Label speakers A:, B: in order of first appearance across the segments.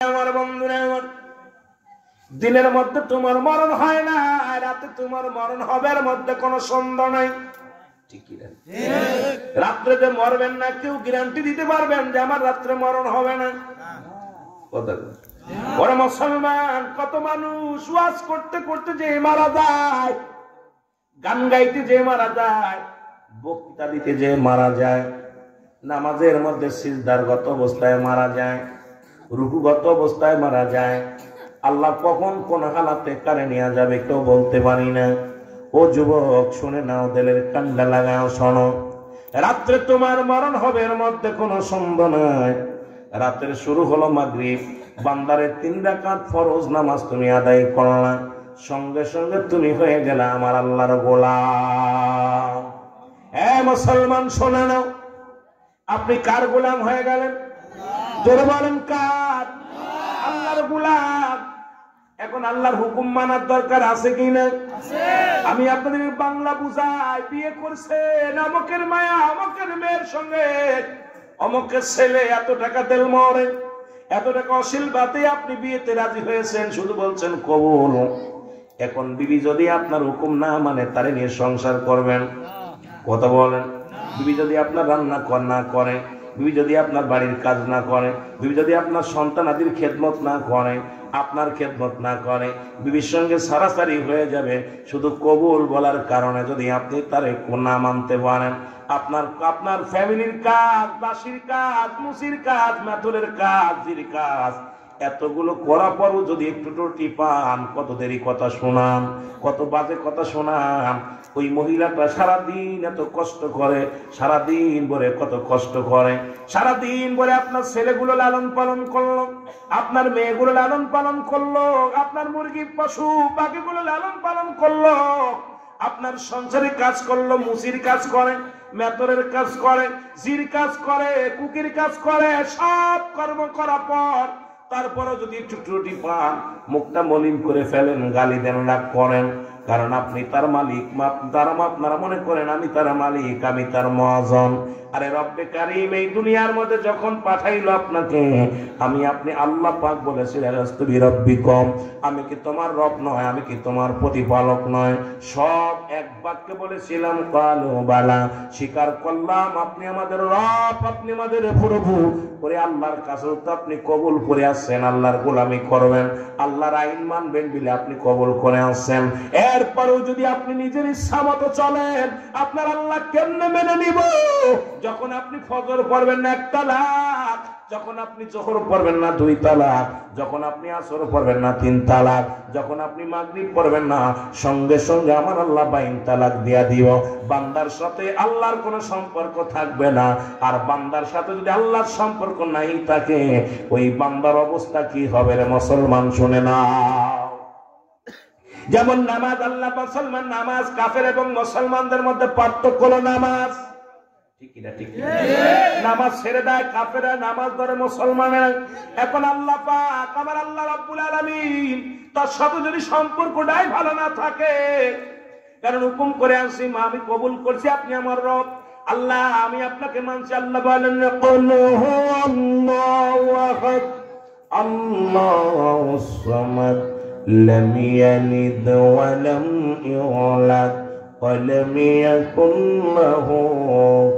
A: আমার বন্ধুরা, আমার দিনের মধ্যে তোমার মরণ হয় না, রাতে তোমার মরণ হবে, এর মধ্যে কোনো সন্দেহ নাই। রাত্রে যে মরবেন না কেউ গ্যারান্টি দিতে পারবেন যে আমার রাত্রে মরণ হবে না? ওরা মুসলমান, কত মানুষ ওয়াজ করতে করতে যে মারা যায়, গান গাইতে যে মারা যায়, বক্তৃতা দিতে যে মারা যায়, নামাজের মধ্যে সিজদারগত অবস্থায় মারা যায়, রুকুগত অবস্থায় মারা যায়। আল্লাহ কখন কোন হালাতে কারে নিয়ে যাবে কেউ বলতে পারি না। ও যুবক, শুনে নাও, দিলের কান্ডা লাগাও, শোনো, রাত্রে তোমার মরণ হবে, এর মধ্যে কোনো সন্দেহ নাই। রাতের শুরু হলো মাগরিব, বান্দারে 3 রাকাত ফরজ নামাজ তুমি আদায় করলা, সঙ্গে সঙ্গে তুমি হয়ে গেলে আমার আল্লাহর গোলাম। মুসলমান, শোনে নাও, আপনি কার গোলাম হয়ে গেলেন? জোরে বলেন, কার? আল্লাহর গোলাম। এখন আল্লাহর হুকুম মানার দরকার আছে কি না? আমি আপনাদের বাংলা বুঝাই, বিয়ে করছেন অমকের মায়া অমকের মেয়ের সঙ্গে, অমকের ছেলে এত টাকা তেল মরে, এত টাকা অশ্লীল বাতে আপনি বিয়েতে রাজি হয়েছেন, শুধু বলছেন কবুল। এখন বিবি যদি আপনার হুকুম না মানে, তারে নিয়ে সংসার করবেন? কথা বলেন। বিবি যদি আপনার রান্না না করে, বিবি যদি আপনার বাড়ির কাজ না করে, বিবি যদি আপনার সন্তান আদির খেদমত না করে, আপনার খেদমত না করে, বিবির সঙ্গে সারাসারি হয়ে যাবে শুধু কবুল বলার কারণে। যদি আপনি তারে না মানতে পারেন, আপনার ফ্যামিলির কাজ, বাসির কাজ, মুসির কাজ, মেথরের কাজ, জির কাজ, এতগুলো করার পরও যদি একটু ত্রুটি পান, কত দেরি কথা শোনান, কত বাজে কথা শোনান। ওই মহিলাটা সারাদিন এত কষ্ট করে, সারাদিন ভরে কত কষ্ট করে, সারাদিন ভরে আপনার ছেলেগুলো লালন পালন করলো, আপনার মেয়েগুলো লালন পালন করলো, আপনার মুরগি পশু পাখিগুলো লালন পালন করলো, আপনার সংসারে কাজ করলো, মুসির কাজ করে, মেতরের কাজ করে, জির কাজ করে, কুকির কাজ করে, সব কর্ম করার পর তারপরও যদি একটু ত্রুটি পান, মুখটা মলিন করে ফেলেন, গালি দেন, রাগ করেন, কারণ আপনি তার মালিক। আপনারা মনে করেন আমি তার মালিক, আমি তার মহাজন। আরে রব্বে কারীম এই দুনিয়ার মধ্যে যখন পাঠাইলো আপনাকে, আপনি আল্লাহ পাক বলেছিলেন আলাস্তুবি রাব্বিকুম, আমি কি তোমার রব নয়, আমি কি তোমার প্রতিপালক নয়? সব এক বাক্যে বলেছিলাম কালু বালা, স্বীকার করলাম আপনি আমাদের রব, আপনি আমাদের প্রভু। করে আল্লাহর কাছে তো আপনি কবুল করে আসছেন, আল্লাহর গোলামি করবেন, আল্লাহর আইন মানবেন বলে আপনি কবুল করে আসছেন। এরপরেও যদি আপনি নিজের ইচ্ছা মতো চলেন, আপনার আল্লাহ কেমনে মেনে নিব? যখন আপনি ফজর পড়বেন না 1 তালাক, যখন আপনি জোহর পড়বেন না 2 তালাক, যখন আপনি আসর পড়বেন না 3 তালাক, যখন আপনি মাগরিব পড়বেন না, সঙ্গে সঙ্গে আমার আল্লাহ 22 তালাক দিয়া দিব। বান্দার সাথে আল্লাহর কোনো সম্পর্ক থাকবে না। আর বান্দার সাথে যদি আল্লাহর সম্পর্ক নাই থাকে, ওই বান্দার অবস্থা কি হবে রে মুসলমান, শুনে না। যেমন নামাজ, আল্লাহ মুসলমান নামাজ, কাফের এবং মুসলমানদের মধ্যে পার্থক্য হলো নামাজ। ঠিক না? ঠিক নামাজ ছেড়ে দেয় কাফেরা, নামাজ ধরে মুসলমানেরা। এখন আল্লাহ পাক, আমার আল্লাহ রাব্বুল আলামিন, তার সাথে যদি সম্পর্কটাই ভালো না থাকে, কারণ হুকুম করে আসি, আমি কবুল করছি আপনি আমার রব, আল্লাহ আমি আপনাকে মানছি। আল্লাহ বলেন কুল হুয়াল্লাহু আহাদ আল্লাহুস সামাদ লাম ইয়ালিদ ওয়া লাম ইউলাদ ওয়া লাম ইয়াকুল লাহু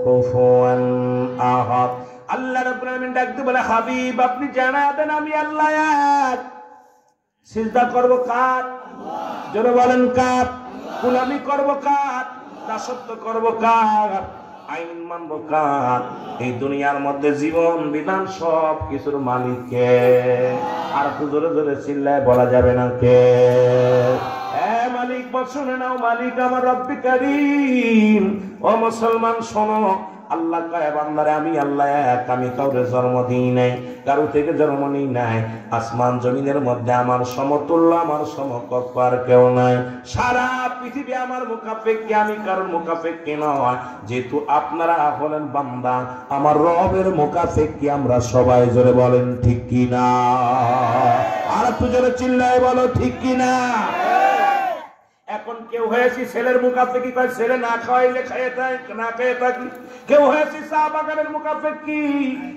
A: কুফুয়ান আহাদ। আল্লাহ রাব্বুল আলামিন ডাকতে বলে, হাবিব আপনি জানায়া দেন আমি আল্লাহ এক। সিজদা করব কার? আল্লাহ। জোরে বলেন কার? গোলামি করব কার? দাসত্ব করব কার? আইন মানব কার? এই দুনিয়ার মধ্যে জীবন বিধান সব কিছুর মালিক কে? আর একটু জোরে জোরে চিল্লায় বলা যাবে না কে? মালিক শুনে নাও, মালিক আমার রব্বে কারীম। ও মুসলমান শোনো, আল্লাহ কয় বান্দারে আমি আল্লাহ এক, আমি কাউরে জন্ম দিই নাই, কারো থেকে জন্ম নিই নাই। আসমান জমিনের মধ্যে আমার সমতুল্য, আমার সমকক্ষ আর কেউ নাই। সারা পৃথিবী আমার মুখাপেক্ষী, আমি কারোর মুখাপেক্ষী নয়। যেহেতু আপনারা হলেন বান্দা, আমার রবের মুখাপেক্ষী আমরা সবাই। জোরে বলেন ঠিক কি না? আর একটু জোরে চিল্লায় বলো ঠিক কি না? এখন কেউ হয়েছি ছেলের মুখাপেক্ষী, কয় ছেলে না খাওয়াইলে খাইয়ে থাকে, না খেয়ে থাকি। কেউ হয়েছি চা বাগানের মুখাপেক্ষী,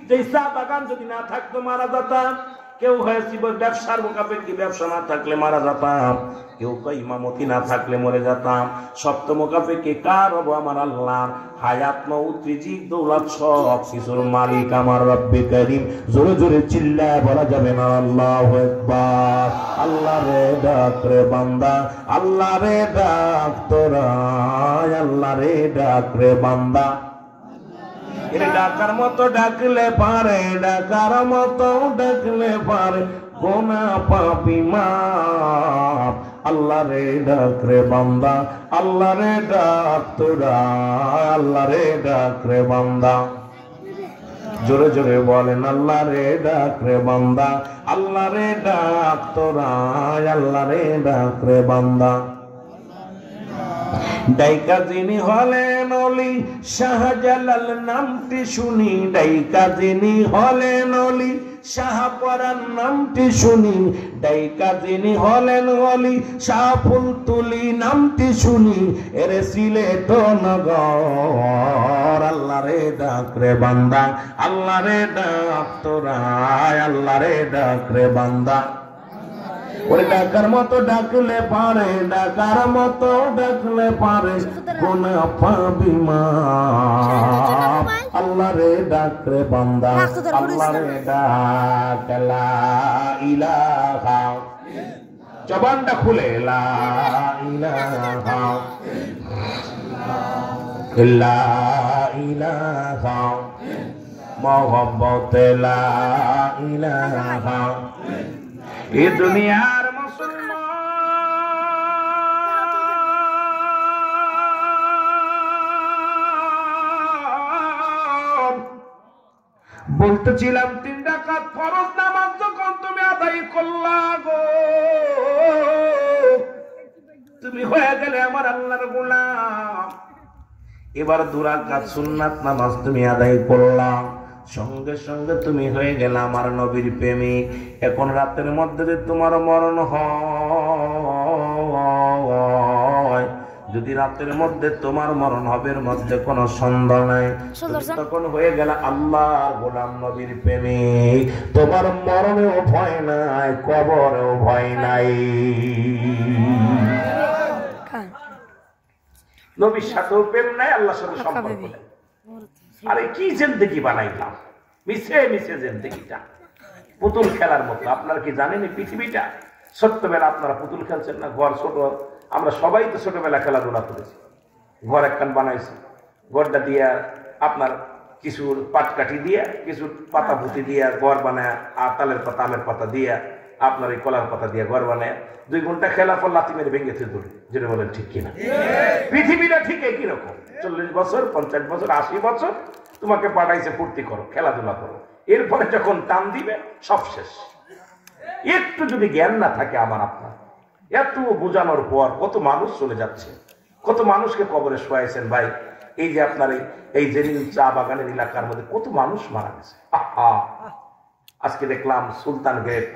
A: যে চা বাগান যদি না থাকতো মারা যেতাম। কেউ হয়েছি ব্যবসার মোকাবেকি, ব্যবসা না থাকলে মারা যেতাম, কেউ ইমামতি না থাকলে মরে যেতাম। সপ্ত মোকাবেকি কার হবো? আমার আল্লাহ। হায়াত মউত রিজিক দৌলত সব কিছুর মালিক আমার রব্বে করিম। জোরে জোরে চিল্লায় বলা যাবে না আল্লাহু আকবার। আল্লাহ রে ডাক রে বান্দা, আল্লাহ রে ডাক তোরা, আল্লাহ রে ডাক রে বান্দা। এর ডাকার মতো ডাকলে পারে, ডাকার মতো ডাকলে পারে, গোনা পাপি মাপ। আল্লাহ রে ডাক রে বান্দা, আল্লাহ রে ডাক তোরা, আল্লাহ রে ডাক রে বান্দা। জোরে জোরে বলেন আল্লাহ রে ডাক রে বান্দা, আল্লাহ রে ডাক তোরা, আল্লাহ রে ডাক রে বান্দা। ডাইকা যিনি হলেন অলি, শাহজালাল নামটি শুনি। ডাইকা যিনি হলেন অলি, শাহপরান নামটি শুনি। ডাইকা যিনি হলেন অলি, শাহফুল তুলি নামটি শুনি। এর সিলেট নগর। আল্লাহ রে ডাক রে বান্দা, আল্লাহ রে ডাক তোরা, আল্লাহ রে ডাক রে বান্দা। ওরে ডাকার মতো ডাকলে পারে, ডাকার মতো ডাকলে পারে, গোনা পাবি মাপ। আল্লাহ রে ডাক রে বান্দা, আল্লাহ রে ডাক। লা ইলাহা, জবানটা খুলে লা ইলাহা, লা ইলাহা, মোহাম্মতে লা ইলাহা। এ দুনিয়ার মুসলমান বলতেছিলাম 3 রাকাত ফরজ নামাজ যখন তুমি আদায় করলা গো, তুমি হয়ে গেলে আমার আল্লাহর গোলাম। এবার 2 রাকাত সুন্নাত নামাজ তুমি আদায় করলা, সঙ্গে সঙ্গে তুমি হয়ে গেলে আমার নবীর প্রেমিক। এখন রাতের মধ্যে তোমার মরণ হয়, যদি রাতের মধ্যে তোমার মরণ হবে মধ্যে কোনো সন্দেহ নাই, তখন হয়ে গেল আল্লাহর গোলাম নবীর প্রেমিক। তোমার মরণেও ভয় নাই, কবরেও ভয় নাই। নবীর সাথেও প্রেম নাই, আল্লাহর সাথে সম্পর্ক নাই। আরে কি জিন্দেগি বানাইলাম, মিশে মিশে জিন্দেগিটা পুতুল খেলার মতো। আপনারা কি জানেন এই পৃথিবীটা? ছোট্টবেলা আপনারা পুতুল খেলছেন না? ঘর ছোট, আমরা সবাই তো ছোটবেলা খেলাধুলা করেছি। ঘর একখান বানাইছি, ঘরটা দিয়ে আপনার কিছু পাটকাঠি দিয়ে, কিছু পাতা পুঁতি দিয়ে ঘর বানায়, আর তালের পাতা আমের পাতা দিয়ে, আপনার এই কলার পাতা দিয়ে ঘর বানায় 2 ঘন্টা খেলার পর লাথি মেরে ভেঙে থেকে দূরে। যেটা বলেন ঠিক কিনা? পৃথিবীটা ঠিক একই রকম। 40 বছর, 50 বছর, 80 বছর তোমাকে পাঠাইছে ফুর্তি করো, খেলাধুলা করো। এরপরে যখন টান দিবে সব শেষ। একটু যদি জ্ঞান না থাকে আমার আপনার, এত বোঝানোর পর কত মানুষ চলে যাচ্ছে, কত মানুষকে কবরে শোয়াইছেন ভাই। এই যে আপনার এই জেরিন চা বাগানের এলাকার মধ্যে কত মানুষ মারা গেছে। আজকে দেখলাম সুলতান গেট,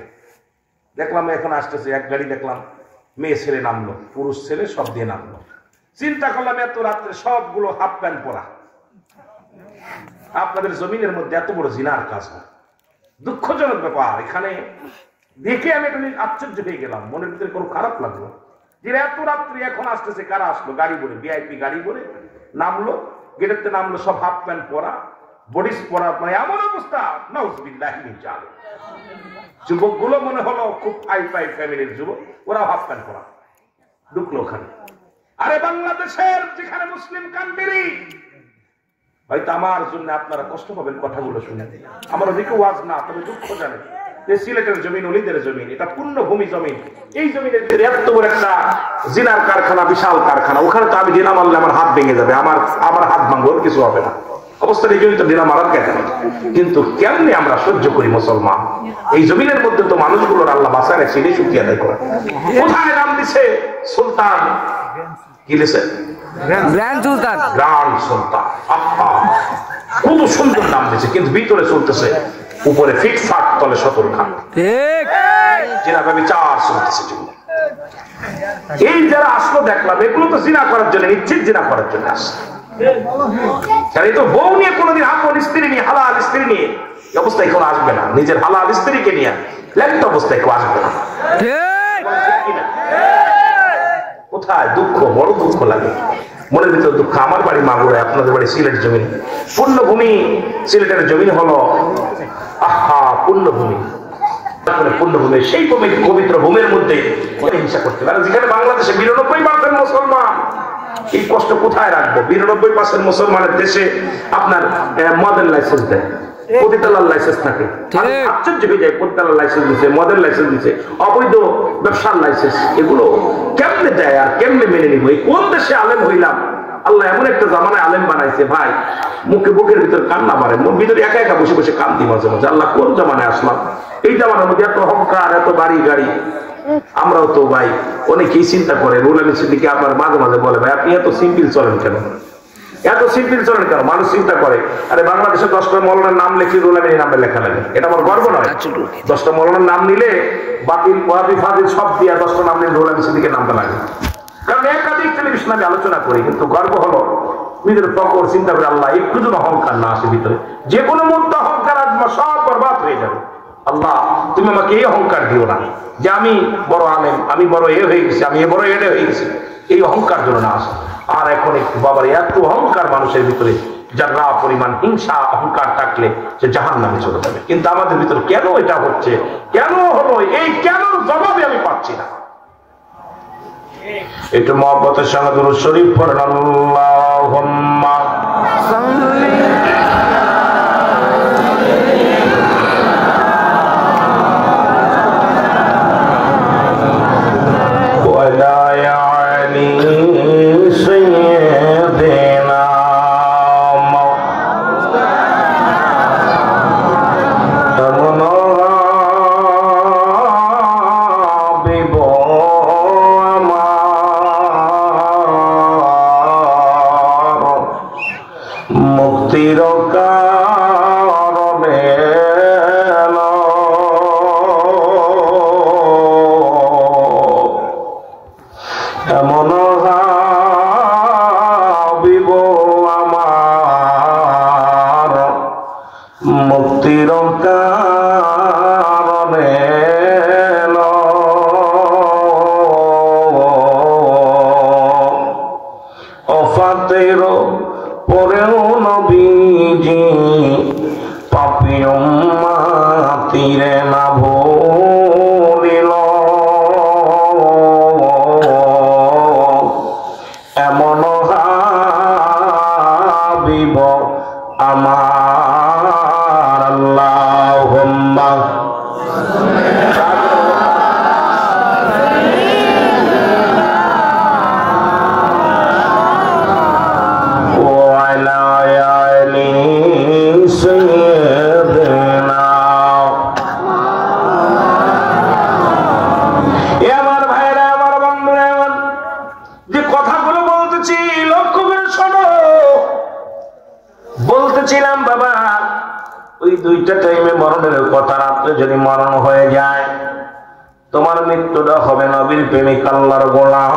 A: দেখলাম এখন আসতেছে এক গাড়ি, দেখলাম মেয়ে ছেলে নামলো, পুরুষ ছেলে সব দিয়ে নামলো। চিন্তা করলাম এত রাত্রে সবগুলো হাফ প্যান্ট পরা। আপনাদের জমিনের মধ্যে এত বড় জিনার কাজ হয়, দুঃখজনক ব্যাপার। এখানে দেখে আমি একটু আশ্চর্য হয়ে গেলাম, মনের ভিতরে কোনো খারাপ লাগলো যে এত রাত্রি এখন আসতেছে। কারা আসলো? গাড়ি করে, ভিআইপি গাড়ি করে নামলো, গেটেতে নামলো, সব হাফ প্যান্ট পরা, বডিস পরা, মানে এমন অবস্থা। নাউজুবিল্লাহি মিন যালিক। যুবক গুলো মনে হলো খুব হাই ফাই ফ্যামিলির যুবক, ওরা হাফ প্যান্ট পরা ঢুকলো ওখানে। আরে বাংলাদেশের যেখানে মুসলিম কান্ট্রি, হয়তো আমার জন্য আপনারা কষ্ট পাবেন কথাগুলো শুনে। আমার ওদিকে ওয়াজ না, তবে দুঃখ জানেন যে সিলেটের জমিন অলিদের জমিন, এটা পূর্ণভূমি জমিন। এই জমিনের এত বড় একটা জিনার কারখানা, বিশাল কারখানা। ওখানে তো আমি ডিনা মারলে আমার হাত ভেঙে যাবে, আমার হাত ভাঙবো, কিছু হবে না। অবস্থা এই জমিতে ডিনা মারার কেন? কিন্তু কেমনি আমরা সহ্য করি মুসলমান? এই জমিনের মধ্যে তো মানুষগুলোর আল্লাহ বাঁচায় রাখছে, এটাই শুকরিয়া আদায় করে। কোথায় নাম দিছে? সুলতান কি দিছে? গ্র্যান্ড সুলতান। গ্র্যান্ড সুলতান, কত সুন্দর নাম দিয়েছে, কিন্তু ভিতরে চলতেছে উপরে ফিটফাট, তলে সতর খান। ঠিক, যেভাবে চার চলতেছে। এই যারা আসলো দেখলাম, এগুলো তো জিনা করার জন্য, নিশ্চিত জিনা করার জন্য আসছে। এই তো বউ নিয়ে কোনোদিন আপন স্ত্রী নিয়ে, হালাল স্ত্রী নিয়ে অবস্থা এখন আসবে না। নিজের হালাল স্ত্রীকে নিয়ে ল্যাংট অবস্থায় কেউ আসবে না। কোথায় দুঃখ, বড় দুঃখ লাগে মনের ভিতরে দুঃখ। আমার বাড়ি মাগুরায়, আপনাদের বাড়ি সিলেট জমিন, পূর্ণভূমি। সিলেটের জমিন হলো আহা পূর্ণভূমি, পূর্ণভূমি। সেই পবিত্র ভূমির মধ্যে হিংসা করতে পারে, যেখানে বাংলাদেশে 92% মুসলমান। এই কষ্ট কোথায় রাখবো? 92% মুসলমানের দেশে আপনার মদের লাইসেন্স দেয়, পতিতালার লাইসেন্স থাকে। আশ্চর্য হয়ে যায়, পতিতালার লাইসেন্স দিচ্ছে, মদের লাইসেন্স দিচ্ছে, অবৈধ ব্যবসার লাইসেন্স। এগুলো কেমনে দেয় আর কেমনে মেনে নিব? এই কোন দেশে আলেম হইলাম? আল্লাহ এমন একটা জামানায় আলেম বানাইছে ভাই, মুখে বুকের ভিতর কান্না মারে, মোর ভিতরে একা একা বসে বসে কান্দি মাঝে মাঝে। আল্লাহ কোন জামানায় আসলাম? এই জামানার মধ্যে এত অহংকার, এত বাড়ি গাড়ি। আমরাও তো ভাই অনেকেই চিন্তা করে, রুল আমিন সিদ্দিকী আপনার মাঝে মাঝে বলে, ভাই আপনি এত সিম্পল চলেন কেন, এত সিম্পল চলেন কেন? মানুষ চিন্তা করে, আরে বাংলাদেশে 10টা মৌলানার নাম লিখে রুল আমিনের নামে লেখা লাগে, এটা আমার গর্ব নয়। 10টা মৌলানার নাম নিলে বাতিল ওয়াহাবি ফাজিল সব দিয়া 10টা নাম নিলে রুল আমিন সিদ্দিকীর নামটা লাগে। কারণ একাধিক টেলিভিশন আমি আলোচনা করি, কিন্তু গর্ব হলো নিজের ফকর চিন্তা করে আল্লাহ একটু যেন অহংকার না আসে ভিতরে। যে কোনো মুহূর্তে অহংকার আসবে, সব বরবাদ হয়ে যাবে। আল্লাহ তুমি আমাকে এই অহংকার দিও না যে আমি বড় আলেম, আমি বড় এ হয়ে গেছি, আমি বড় এডে হয়ে গেছি, এই অহংকার যেন না আসে। আর এখন একটু বাবার এত অহংকার মানুষের ভিতরে, যারা পরিমাণ হিংসা অহংকার থাকলে সে জাহান্নামে চলে যাবে। কিন্তু আমাদের ভিতরে কেন এটা হচ্ছে, কেন হলো এই কেন জবাবে আমি পাচ্ছি না। একটু মহব্বতের সঙ্গে দুরূদ শরীফ পড়েন, আল্লাহুম্মা সাল্লি যদি মরণ হয়ে যায়, তোমার মৃত্যুটা হবে নবীর প্রেমিক আল্লাহর গোলাম।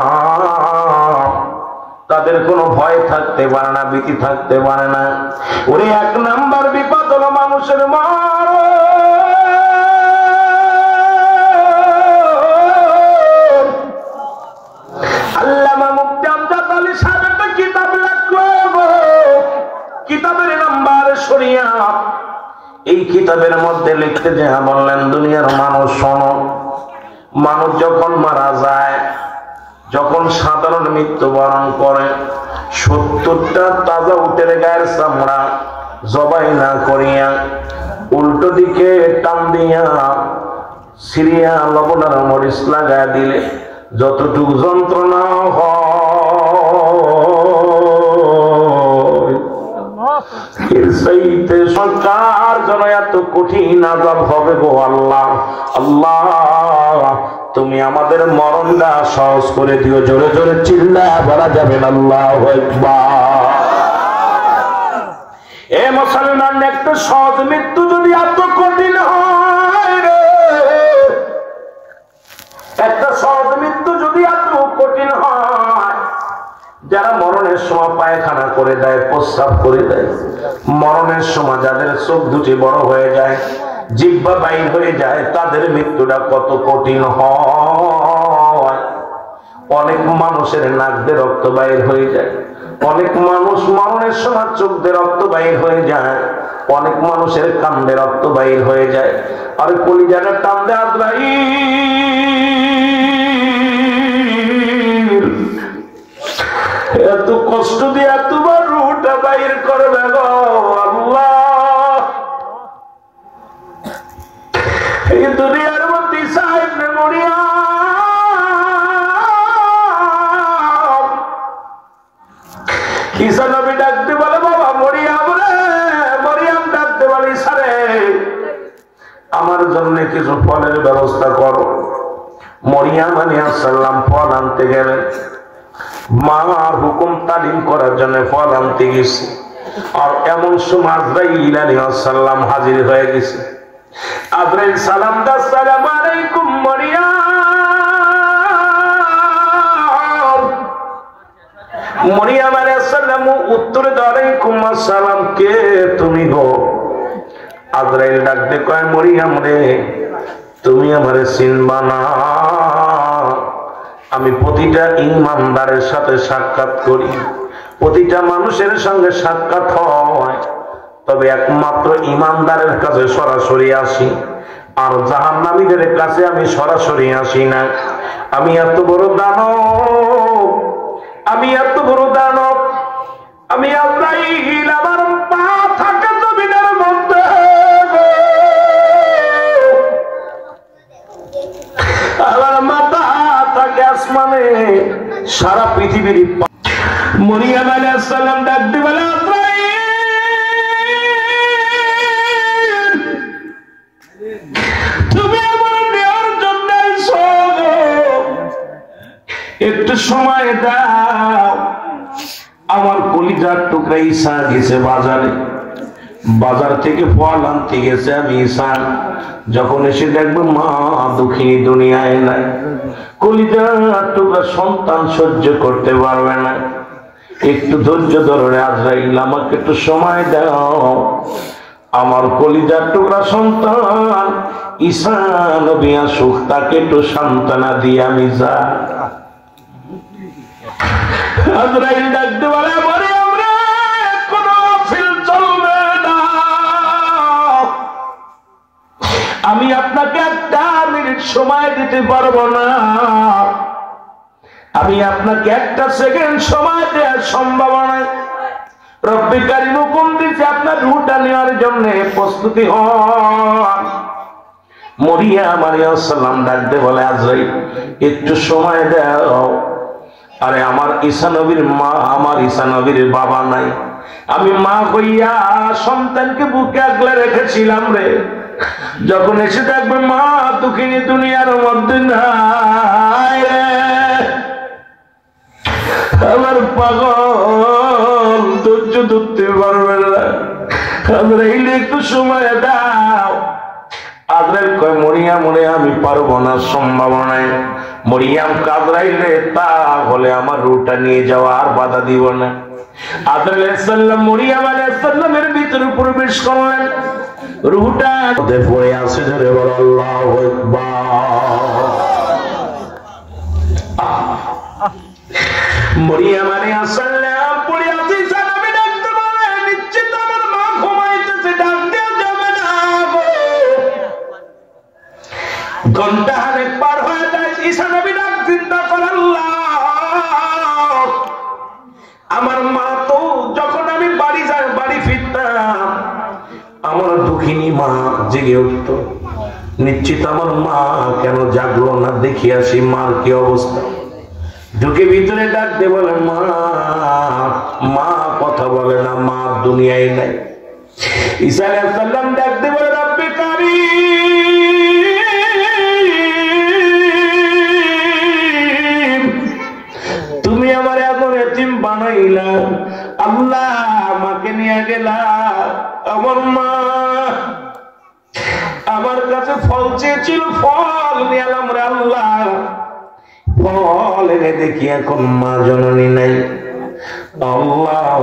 A: তাদের কোনো ভয় থাকতে পারে না, ভীতি থাকতে পারে না। ওরে এক নাম্বার বিপদ হলো মানুষের মরণ। আল্লামা মুফতি আমজাদ আলী সাহেব একটা কিতাব লিখলো, কিতাবের নাম্বার শরিয়াত। এই কিতাবের মধ্যে লিখতে যে বললেন, দুনিয়ার মানুষ শোনো, মানুষ যখন মারা যায়, যখন সাধারণ মৃত্যুবরণ করে, 70টা তাজা উটের গায়ের চামড়া জবাই না করিয়া উল্টো দিকে টান দিয়া সিরিয়া লবণ আর মরিচ লাগায় দিলে যতটুকু যন্ত্রণা সরকার যেন এত কঠিন আযাব হবে গো আল্লাহ। আল্লাহ তুমি আমাদের মরণটা সহজ করে দিও। জোরে জোরে চিল্লায়া বলা যাবে না আল্লাহু আকবার। এ মুসলমান, একটা সহজ মৃত্যু যদি এত কঠিন হয় রে, একটা সহজ মৃত্যু যদি এত কঠিন হয়, যারা মরণের সময় পায়খানা করে দেয়, প্রস্রাব করে দেয়, মরণের সময় যাদের চোখ দুটি বড় হয়ে যায়, জিহ্বা বাইর হয়ে যায়, তাদের মৃত্যুটা কত কঠিন হয়। অনেক মানুষের নাক দিয়ে রক্ত বাইর হয়ে যায়, অনেক মানুষ মরণের সময় চোখ দিয়ে রক্ত বাইর হয়ে যায়, অনেক মানুষের কান দিয়ে রক্ত বাইর হয়ে যায়। আর কলিজাটা টান দেয় আজরাইল, এত কষ্ট দিয়ে তোমার রূহটা বাইর করবে গো আল্লাহ। এই দুনিয়ার মধ্যে সাহেব নে মরিয়াম, ঈসা নবী ডাকতে বলে বাবা মরিয়াম রে, মরিয়াম ডাকতে বলে ঈসা রে আমার জন্য কিছু ফলের ব্যবস্থা করো। মরিয়াম আলাইহিস সালাম ফল আনতে গেলেন, মার হুকুম তালিম করার জন্য ফল আনতে গেছে। আর এমন সময় আজরাইল আলাইহিস সালাম হাজির হয়ে গেছে। আজরাইল সালাম দা, আসসালামু আলাইকুম মরিয়াম। মরিয়াম আলাইহিস সালাম উত্তর দেয় আলাইকুম আসসালাম, কে তুমি গো? আজরাইল ডাকতে কয় মরিয়াম রে তুমি আমারে চিনবা না, আমি প্রতিটা ঈমানদারের সাথে সাক্ষাৎ করি, প্রতিটা মানুষের সঙ্গে সাক্ষাৎ হয়, তবে একমাত্র ঈমানদারের কাছে সরাসরি আসি, আর জাহান্নামীদের কাছে আমি সরাসরি আসি না। আমি এত বড় দানব, আমি এত বড় দানব, আমি আজরাইল, আমার পা থাকে জমিনের মধ্যে, আমার মাথা থাকে আসমানে, সারা পৃথিবীর। মরিয়াম আলাইহিস সালাম ডাকতে বলে আজরাইল তুমি আমার নেওয়ার জন্য এসো, একটু সময় দাও। আমার কলিজার টুকরা ঈসা গেছে বাজারে, বাজার থেকে ফল আনতে গেছে। আমি ঈসা যখন এসে দেখবো মা দুঃখিনী দুনিয়ায় নাই, কলিজার টুকরা সন্তান সহ্য করতে পারবে না, একটু ধৈর্য ধরে আজরাইল আমাকে একটু সময় দাও, আমার কলিজার টুকরা সন্তান ঈসা নবী আসুক, তাকে একটু সান্ত্বনা দিয়ে আমি যা। আজরাইল ডাকতে বলে মরিয়াম রে কোনো ফিল চলবে না, আমি আপনাকে একটা মিনিট সময় দিতে পারবো না, আমি আপনাকে একটা সেকেন্ড সময় দেওয়ার সম্ভাবনা। রব্বি কারীম হুকুম দিয়েছে আপনার রূহটা নেওয়ার জন্য প্রস্তুতি হন। মরিয়াম আলাইহিস সালাম ডাকতে বলে আজরাইল একটু সময় দাও। আরে আমার ঈসা নবীর মা, আমার ঈসা নবীর বাবা নাই, আমি মা হইয়া সন্তানকে বুকে আগলে রেখেছিলাম রে, যখন এসে দেখবে মা দুঃখিনী দুনিয়ার মধ্যে নাই রে, আমার পাগল ধৈর্য ধরতে পারবে না, আজরাইল একটু সময় দাও। আজরাইল কয় মরিয়াম রে আমি পারবো না, সম্ভাবনা। মরিয়াম আজরাইল রে তাহলে আমার রূহটা নিয়ে যাওয়া আর বাধা দিব না। আজরাইল আলাইহিস সালাম মরিয়াম আলাইহিস সালামের ভিতরে প্রবেশ করলেন, রূহটা পড়ে আছে, ধরে বল আল্লাহু আকবার। মরিয়াম আলাইহিস সালাম পড়ে আছে, সালামে ডাকতে বলে নিশ্চিত আমার মা ঘুমাইতেছে, ডাক দেওয়া যাবে না। ঘন্টা হানেক পার হয়ে যায়, ঈসা নবী ডাক চিন্তা করে আল্লাহ আমার মা তো যখন আমি বাড়ি যাই, বাড়ি ফিরতাম আমার দুঃখিনী মা জেগে উঠতো, নিশ্চিত আমার মা কেন জাগলো না, দেখি আসি মার কি অবস্থা। ঢুকে ভিতরে ডাকতে বলে মা, মা কথা বলে না, মা দুনিয়ায় নাই। ঈসা আলাইহিস সালাম ডাকতে বলে রব্বি কারীম তুমি আমার এমন এতিম বানাইলা, আল্লাহ আমাকে নিয়ে গেলা, আমার মা আমার কাছে ফল চেয়েছিল, ফল নিয়ে এলাম রে আল্লাহ, ফল এনে দেখি এখন মা জননী নাই। আল্লাহ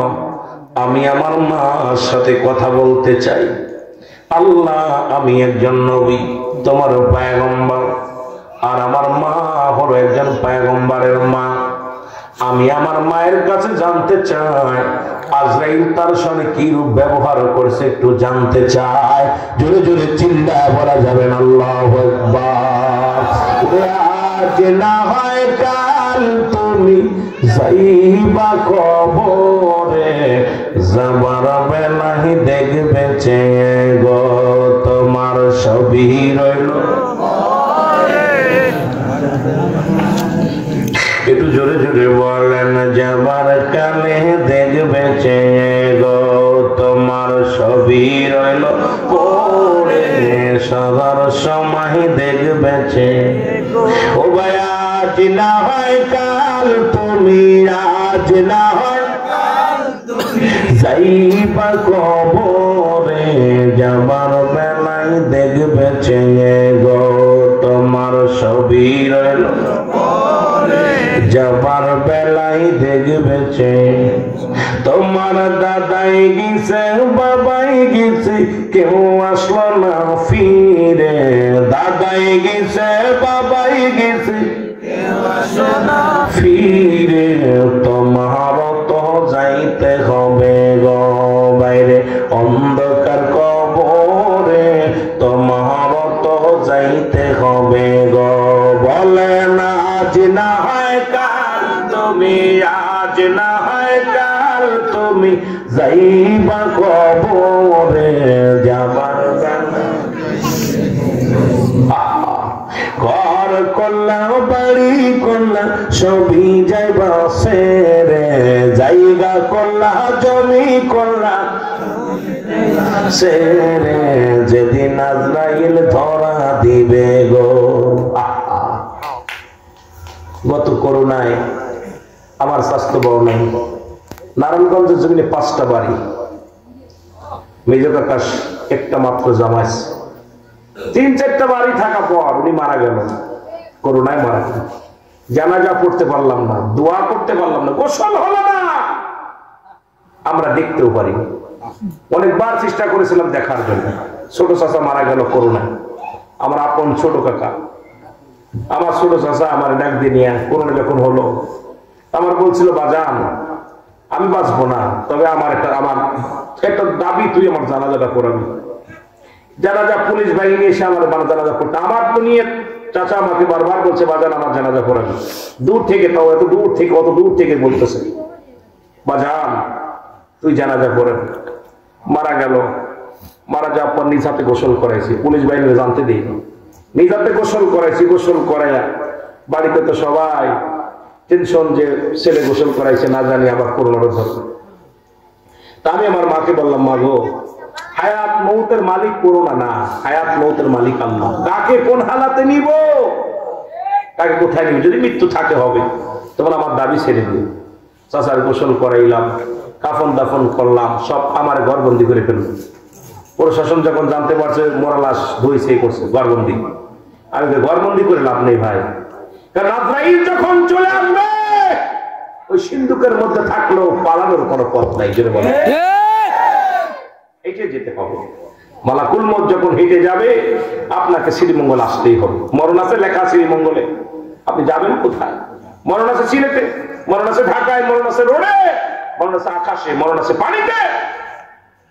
A: আমি আমার মার সাথে কথা বলতে চাই, আল্লাহ আমি একজন নবী তোমার পয়গম্বর, আর আমার মা হলো একজন পয়গম্বরের মা। আমি আমার মায়ের কাছে জানতে চাই আজরাইল তার সঙ্গে কি রূপ ব্যবহার করছে একটু জানতে চাই। জোরে জোরে চিল্লায় বলা যাবেন আল্লাহু আকবার। আজ না হয় কাল তুমি যাইবা কবরে, যাবার বেলায় দেখবে চেয়ে গো তোমার ছবি রইল। একটু জোরে জোরে বলেন, যাবার কালে দেখবে চেয়ে গো তোমার ছবি রইল পড়ে, সবার সময় দেখবে চেয়ে। ও ভাই আজ না হয় কাল তুমি, আজ না হয় যাইবা কবরে, যাবার বেলায় দেখবে চেয়ে গো তোমার ছবি রইল, যাবার বেলায় দেখবে চেয়ে। তোমার দাদাই গেছে বাবাই গেছে কেউ আসলো না ফিরে, দাদাই গেছে বাবাই গেছে ফিরে, তোমার তো যাইতে হবে গো বাইরে অন্ধকার কবরে, তোমার তো যাইতে হবে গো। বলে না আজ না হয় কাল তুমি, আজ না হয় কাল তুমি যাইবা কবরে, যাবার ঘর করলাম বাড়ি করলাম সবই যাইবা সেরে, জায়গা করলা জমি করলা সেরে, যেদিন আজরাইল ধরা দিবে গো। গত করোনায় আমার স্বাস্থ্য বড় নাই, নারায়ণগঞ্জের জমিনে 5টা বাড়ি, মেজর আকাশ একটা মাত্র জামাইস, 3-4টা বাড়ি থাকা পর উনি মারা গেল, করোনায় মারা গেল। জানাজা পড়তে পারলাম না, দোয়া করতে পারলাম না, গোসল হলো না, আমরা দেখতেও পারি। অনেকবার চেষ্টা করেছিলাম দেখার জন্য। ছোট চাচা মারা গেল করোনায়, আমার আপন ছোট কাকা, আমার ছোট চাচা আমার ডাক দিয়ে নিয়ে করোনা যখন হলো আমার বলছিল, বাজান আমি বাঁচবো না, তবে আমার একটা দাবি, তুই আমার জানাজাটা করাবি। জানাজা পুলিশ বাহিনী এসে আমার জানাজা করতে, আমার তো নিয়ে চাচা আমাকে বারবার বলছে, বাজান আমার জানাজা করাবি। দূর থেকে, তাও এত দূর থেকে, অত দূর থেকে বলতেছে, বাজান তুই জানাজা করাবি। মারা গেল, মারা যাওয়ার পর নিজ হাতে গোসল করাইছি, পুলিশ বাহিনী জানতে দিই, নিজ হাতে গোসল করাইছি। গোসল করাইয়া বাড়িতে তো সবাই টেনশন যে ছেলে গোসল করাইছে, না জানি আবার করোনার ধরবে। তা আমি আমার মাকে বললাম, মা গো, হায়াত মৌতের মালিক করোনা না, হায়াত মৌতের মালিক আল্লাহ, কাকে কোন হালাতে নিব, কাকে কোথায় নিব, যদি মৃত্যু থাকে হবে, তখন আমার দাবি ছেড়ে দিই। চাচার গোসল করাইলাম, কাফন দাফন করলাম, সব আমার ঘরবন্দি করে ফেলল। প্রশাসন যখন জানতে পারছে মরা লাশ ধুইছে করছে ঘরবন্দি, আমি ঘরবন্দি করে লাভ নেই ভাই, কারণ আজরাইল যখন চলে আসবে ওই সিন্ধুকের মধ্যে থাকলেও পালানোর কোনো পথ নাই, জোরে বলে হেঁটে যেতে হবে। মালাকুল মউত যখন হেঁটে যাবে আপনাকে শ্রীমঙ্গল আসতেই হবে। মরণ আছে লেখা শ্রীমঙ্গলে, আপনি যাবেন কোথায়? মরণ আছে সিলেটে, মরণ আছে ঢাকায়, মরণ আছে রোডে, মরণ আছে আকাশে, মরণ আছে পানিতে,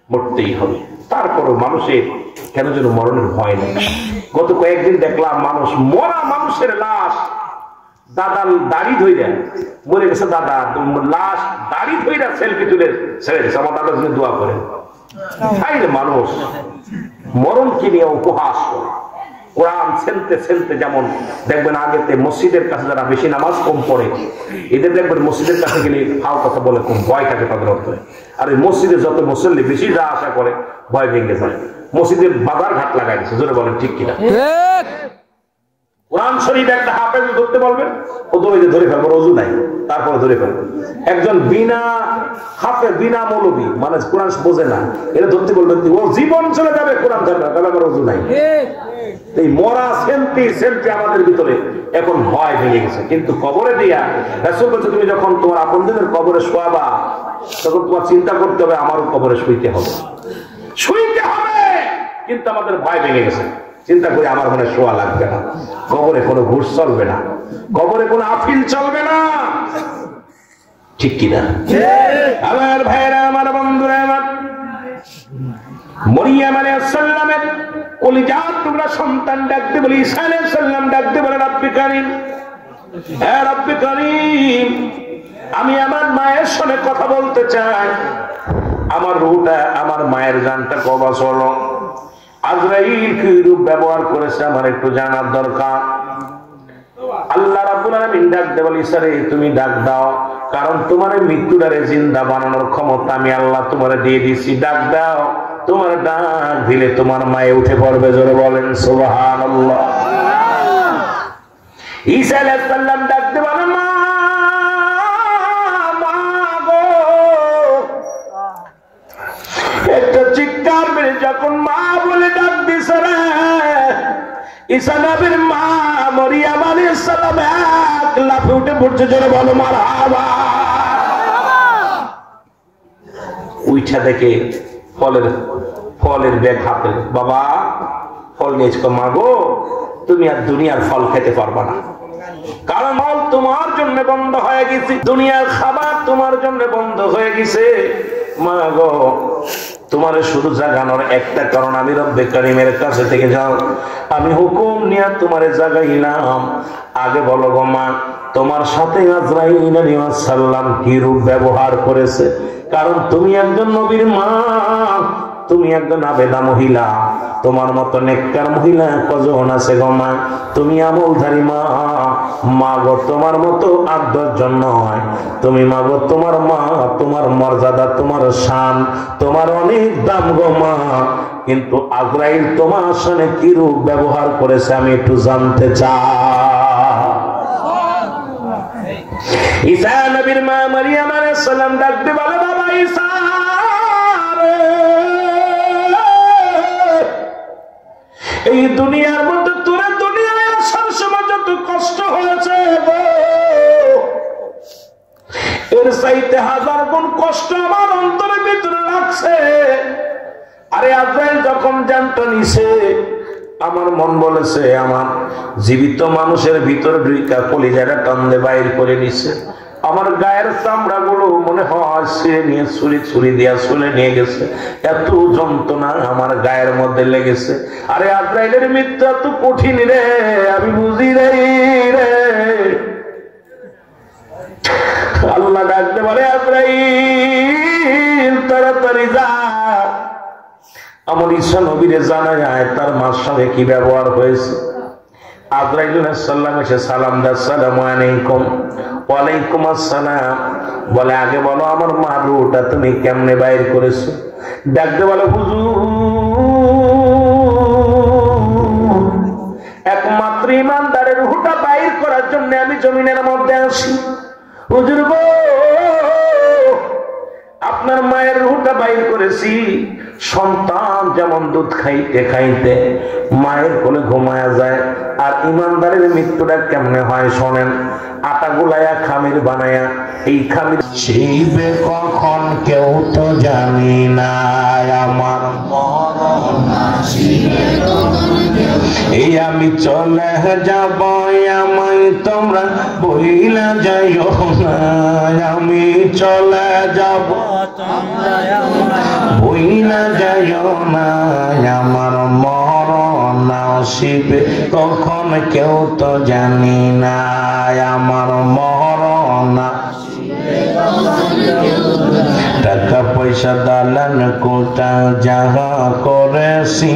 A: মরতেই হবে। তারপরও মানুষের কেন যেন মরণের ভয় নেই। গত কয়েকদিন দেখলাম মানুষ, মরা মানুষের লাশ দাদার দাড়ি ধইরা মরে গেছে, দাদা লাশ দাড়ি ধইরা সেলফি তুলে ছেড়ে দিচ্ছে, আমার দাদার জন্য দোয়া করেন। মানুষ মরণকে নিয়ে উপহাস করে, কোরআন ছেলতে ছেলতে, যেমন দেখবেন আগেতে মসজিদের কাছে যারা বেশি নামাজ কম পড়ে এদের দেখবেন মসজিদের কাছে গেলে ফাও কথা বলে, কম ভয় থাকে তাদের অর্থে। আর ওই মসজিদে যত মুসল্লি বেশি যা আশা করে ভয় ভেঙে যায়। মসজিদের বাজার ঘাট লাগাই দিচ্ছে, জোরে বলেন ঠিক কিনা? কোরআন শরীফ একটা হাফেজ ধরতে বলবেন, ও ধরে ফেলবো, রোজু নাই তারপরে ধরে ফেলবো। একজন বিনা হাফেজ, বিনা মৌলবী, মানে কোরআন বোঝে না, এটা ধরতে বলবেন, ও জীবন চলে যাবে কোরআন ধরবে, তাহলে আমার রোজু নাই। এই মরা সেন্টি সেন্টি আমাদের ভিতরে এখন ভয় ভেঙে গেছে। কিন্তু কবরে দিয়া রাসূল বলেছে, তুমি যখন তোমার আপনজনের কবরে শোয়াবা তখন তোমার চিন্তা করতে হবে আমারও কবরে শুইতে হবে, শুইতে হবে। কিন্তু আমাদের ভয় ভেঙে গেছে। চিন্তা করি আমার মনে শোয়া লাগবে না, কবরে কোনো ঘুষ চলবে না, কবরে কোনো আফিল চলবে না, ঠিক কিনা? আমার ভাইরা, আমার বন্ধুরা, আমার মরিয়ম আলাইহিস সালামের কলিজার টুকরা সন্তান ডাকতে বলি, ঈসা আলাইহিস সালাম ডাকতে বলে, রব্বি কারীম, হে রব্বি কারীম, আমি আমার মায়ের সঙ্গে কথা বলতে চাই, আমার রূহটা, আমার মায়ের জানটা কবজ হলো, আজরাইল কি রূপ ব্যবহার করেছে আমার একটু জানার দরকার। আল্লাহ রাব্বুল আলামিন ডাক দে বলি, ঈসা রে তুমি ডাক দাও, কারণ তোমার মৃত্যুটারে জিন্দা বানানোর ক্ষমতা আমি আল্লাহ তোমারে দিয়ে দিয়েছি, ডাক দাও। তোমার ডাক দিলে তোমার মায়ে উঠে পড়বে, জোরে বলেন সুবহানাল্লাহ। ঈসা আলাইহিস সালাম ডাক দে বলে, মা গো, একটা চিৎকার মেরে যখন মা বলে ডাক দিছে রে, ঈসা নবীর মা মরিয়ম আলাইহিস সালাম এক লাফে উঠে পড়ছে, জোরে বলো মারহাবা। উইঠা দেখে ফলের ব্যাগ হাতে, বাবা ফল নিয়েছো, মা গো তুমি আর দুনিয়ার ফল খেতে পারবা না, কারণ ফল তোমার জন্য বন্ধ হয়ে গেছে, দুনিয়ার খাবার তোমার জন্য বন্ধ হয়ে গেছে। মা গো তোমার শুধু জাগানোর একটা কারণ, আমি রব্বে কারীমের কাছে থেকে যাও, আমি হুকুম নিয়ে তোমারে জাগাইলাম। আগে বলো গো মা, তোমার সাথে আজরাইল আলাইহিস সালাম কি রূপ ব্যবহার করেছে? কারণ তুমি একজন নবীর মা, তুমি একজন আবেদা মহিলা, তোমার মতো নেককার মহিলা কজন আছে গো মা? তুমি আমলধারী মা, মা গো তোমার মতো আর 10 জন নয়, তুমি মা গো, তোমার মা, তোমার মর্যাদা, তোমার শান, তোমার অনেক দাম গো মা। কিন্তু আজরাইল তোমার সামনে কি রূপ ব্যবহার করেছে আমি একটু জানতে চাই। ঈসা নবীর মা মারিয়াম আলাইহিস সালাম ডাকতে বলে, বাবা ঈসা রে, এই দুনিয়ার মধ্যে তোরে দুনিয়ায় আসার সময় যত কষ্ট হয়েছে গো, এর চাইতে 1000 গুণ কষ্ট আমার অন্তরের ভিতরে লাগছে। আরে আজরাইল যখন জানটা নিছে, আমার মন বলেছে আমার জীবিত মানুষের ভিতরে ঢুকা কলিজাটা টানলে বাইর করে নিছে, আমার গায়ের চামড়া গুলো মনে হয় সে নিয়ে ছুরি দিয়া চলে নিয়ে গেছে, এত যন্ত্রণা আমার গায়ের মধ্যে লেগেছে। আরে আজরাইলের মৃত্যু এত কঠিন রে, আমি বুঝি রে। আল্লাহ ডাকতে বলে, আজরাইল তাড়াতাড়ি যা, আমার ঈসা নবীরে জানা যায় তার মার সঙ্গে কি ব্যবহার হয়েছে। আজরাইল আলাইহিস সালাম এসে সালাম দেয়, আসসালামু আলাইকুম। ওয়ালাইকুম আসসালাম। বলে, আগে বলো আমার মার রূহটা তুমি কেমনে বাইর করেছো? ডাকতে বলে, হুজুর একমাত্র ইমানদারের রূহটা বাইর করার জন্য আমি জমিনের মধ্যে আসি। হুজুর গো, আপনার মায়ের রূহটা বাইর করেছি, সন্তান যেমন দুধ খাইতে খাইতে মায়ের কোলে ঘুমায়া যায়, আর ইমানদারের মৃত্যুটা কেমনে হয় শোনেন। আটা গুলায়া খামির বানায়া, এই খামির ছিবে কখন কেউ তো জানি না, আমার মরণ আসিবে কখন কেউ, এই আমি চলে যাব, আমায় তোমরা বইলা যাইও না, আমি চলে যাব বইলা যাইও না, আমার মরণ আসিবে কখন কেউ তো জানি না, আমার মরণ টাকা পয়সা দালান কোটা যাহা করেছি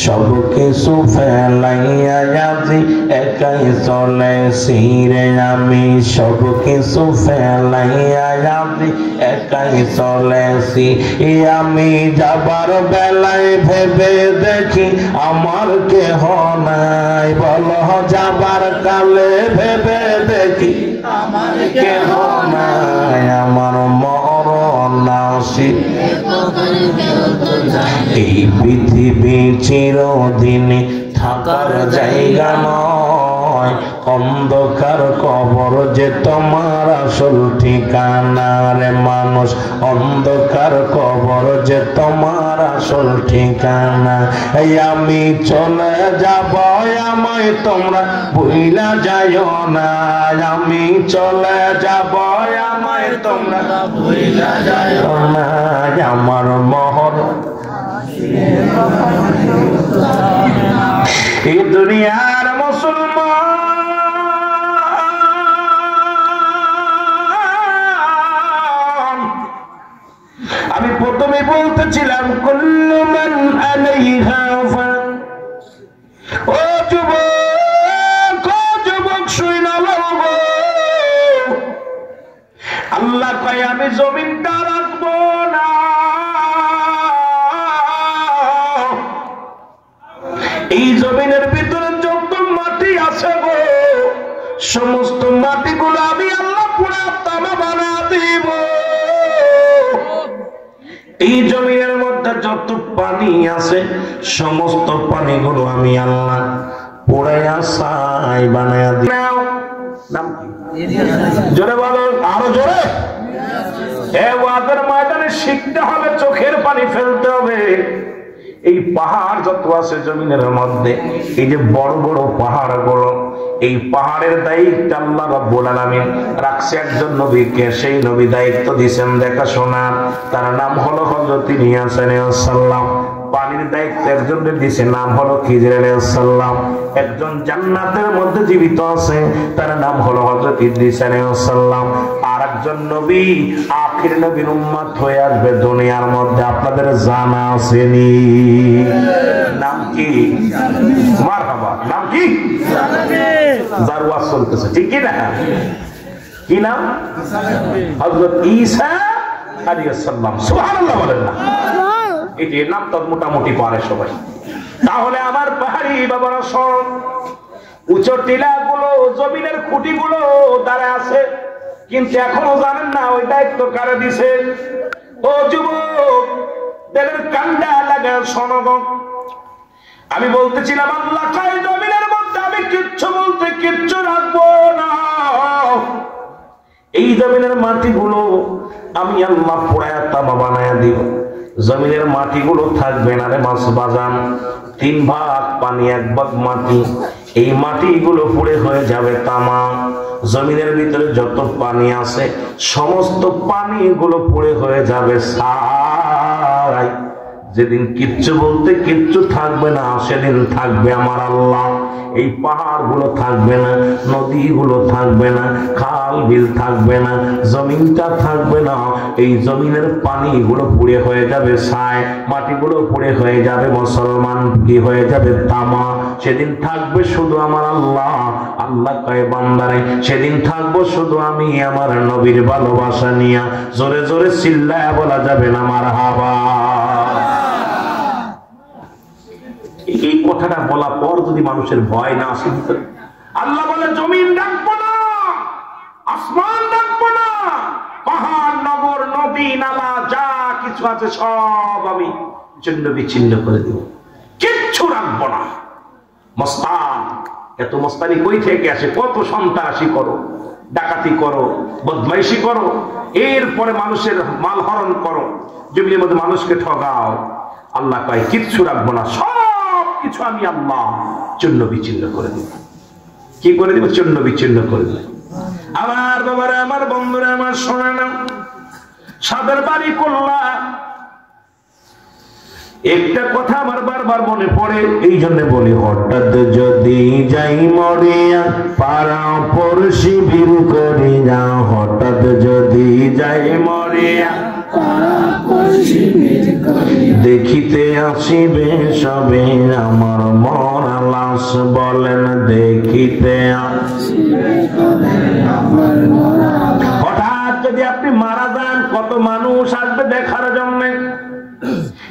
A: সব কিছু ফেলাইয়া আজি একাই চলেছি রে, আমি সব কিছু ফেলাইয়া আজি একাই চলেছি। আমি যাবার বেলায় ভেবে দেখি আমার কেহ নাই, বল যাবার কালে ভেবে দেখি আমার কেহ নাই, আমার মরণ আসিবে এই পৃথিবী চিরদিন থাকার জায়গা নয়, অন্ধকার কবর যে তোমার আসল ঠিকানা রে মানুষ, অন্ধকার কবর যে তোমার আসল ঠিকানা। এই আমি চলে যাব আমায় তোমরা ভুইলা যাইও না, আমি চলে যাব আমায় তোমরা ভুইলা যাইও না। আমার মহর এই দুনিয়ার মুসলমান, আমি প্রথমে বলতেছিলাম কুল্লু মান আলাইহা ফান। ও যুবক শুইনা লব, আল্লাহ কয় আমি জমিনটা রাখবো না, এই জমিনের ভিতরে যত মাটি আছে গো সমস্ত মাটিগুলো আমি আল্লাহ পুরা তামা বানা দিব। এই জমিনের মধ্যে যত পানি আছে সমস্ত পানিগুলো আমি আল্লাহ পুরাইয়া ছাই বানায়া দিব। নাম কি? জোরে বলো, আরো জোরে। ওয়াজের ময়দানে শিখতে হবে, চোখের পানি ফেলতে হবে। এই পাহাড় যত আছে জমিনের মধ্যে, এই যে বড় বড় পাহাড় গুলো, এই পাহাড়ের দায়িত্ব আল্লাহ রাব্বুল আলামিন রাখছে একজন নবীকে। সেই নবী দায়িত্ব দিয়েছেন দেখাশোনা, তার নাম হলো হযরত ইলিয়াস আলাইহিস সালাম। পানির দায়িত্ব একজনের দিয়েছে, নাম হলো খিজির আলাইহিস সালাম। একজন জান্নাতের মধ্যে জীবিত আছে, তার নাম হলো হযরত ইদ্রিস আলাইহিস সালাম। আর একজন নবী আখির নবীর উম্মত হয়ে আসবে দুনিয়ার মধ্যে, আপনাদের জানা আসেনি? নাম কি? মারহাবা। নাম কি? যার ওয়াজ চলতেছে, ঠিক কি না? কি নাম? হযরত ঈসা আলাইহিস সালাম। সুবহানাল্লাহ বলেন না? এটির নাম তো মোটামুটি পারে সবাই। তাহলে আমার পাহাড়ি বাবারা সব উঁচু টিলাগুলো, জমিনের খুঁটিগুলো দাঁড়ায় আছে, কিন্তু এখনো জানেন না ওই দায়িত্ব কারে দিছে। ও যুবক, দেলের কান্ডা লাগা শোনো, আমি বলতেছিলাম আল্লাহ কয় জমিনের মধ্যে আমি কিচ্ছু বলতে কিচ্ছু রাখবো না, এই জমিনের মাটিগুলো আমি আল্লাহ পোড়ায়া তামা বানায়া দিব। জমিনের মাটিগুলো থাকবে না রে মাছ বাজান, 3 ভাগ পানি 1 ভাগ মাটি। এই মাটিগুলো পুড়ে হয়ে যাবে তামা। জমিনের ভিতরে যত পানি আছে সমস্ত পানিগুলো পুড়ে হয়ে যাবে ছাই। যেদিন কিচ্ছু বলতে কিচ্ছু থাকবে না, সেদিন থাকবে আমার আল্লাহ। এই পাহাড়গুলো থাকবে না, নদীগুলো থাকবে না, খাল বিল থাকবে না, জমিনটা থাকবে না। এই জমিনের পানিগুলো পুড়ে হয়ে যাবে ছাই, মাটিগুলো পুড়ে হয়ে যাবে মুসলমান, কি হয়ে যাবে তামা। সেদিন থাকবে শুধু আমার আল্লাহ। আল্লাহ কয় বান্দারে সেদিন থাকবো শুধু আমি আমার নবীর ভালোবাসা নিয়া। জোরে জোরে চিল্লায়া বলা যাবে না মারহাবা। এই কথাটা বলা পর যদি মানুষের ভয় না আসে, আল্লাহ বলে জমিন রাখবো না, আসমান রাখবো না, পাহাড় নগর নদী নালা যা কিছু আছে সব আমি ছিন্ন বিচ্ছিন্ন করে দেব, কিচ্ছু রাখবো না। মস্তান, এত মস্তানি কই থেকে আসে? কত সন্ত্রাসী করো, ডাকাতি করো, বদমাইশি করো, এরপরে মানুষের মাল হরণ করো, জমির মধ্যে মানুষকে ঠগাও। আল্লাহ কয় কিচ্ছু রাখবো না, সব কিছু আমি আল্লাহ চূর্ণ বিচ্ছিন্ন করে দেব। কি করে দেব? চূর্ণ বিচ্ছিন্ন করে দেব। আমার বাবারা, আমার বন্ধুরা, আমার শোনে না, সাদের বাড়ি করলা। একটা কথা আমার বারবার মনে পড়ে, এই জন্য বলি, হঠাৎ যদি যাই মরিয়া পাড়া পড়শি ভিড় করিয়া, হঠাৎ যদি যাই মরিয়া দেখিতে আসিবে সবে আমার মরা লাশ। বলেন দেখিতে আসিবে। হঠাৎ যদি আপনি মারা যান, কত মানুষ আসবে দেখার জন্য।